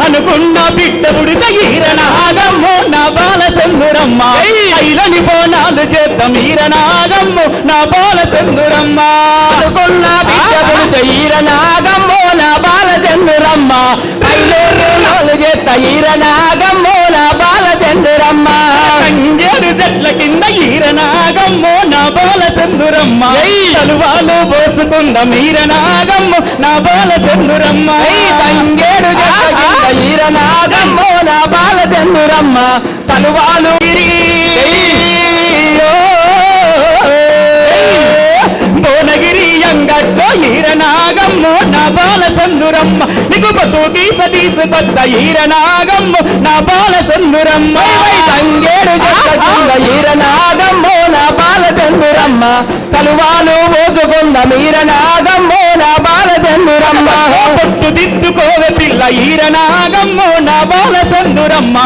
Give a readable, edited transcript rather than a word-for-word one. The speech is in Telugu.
అనుకున్న బిడ్డ పుడిత ఈరనాగమ్మో నా బాల సందురమ్మ ఐలని బోనాలు చేద్దాం ఈరనాగమ్మో నా బాల సందురమ్మ అనుకున్న బిడ్డ పుడిత ఈరనాగమ్మో నా బాల చంద్రమ్మ ఐలేరు చేత ఈరనాగమ్మో నా బాల చంద్రమ్మ తంగేడు చెట్ల కింద ఈరనాగమ్మో నా బాల సందురమ్మ తలువాలు పోసుకుందాం ఈరనాగమ్మో నా బాల సందురమ్మ తంగేడు చెట్ల కింద ఈరనాగమ్మో నా బాల చంద్రమ్మ తలువాలు భువనగిరి అంగట్లో ఈరనాగమ్మో నా బాల సందురమ్మ నీకు బతుకీస తీసుకొద్ద ఈరనాగమ్మో నా బాల సందురమ్మ తంగేడు చెట్ల కింద ఈరనాగమ్మో నా బాల చంద్రమ్మ తలువాలు మోసుకుంద ఈరనాగమ్మో నా బాల చంద్రమ్మ పొట్టు దిద్దుకోవే పిల్ల ఈరనాగమ్మో నా బాల సందురమ్మ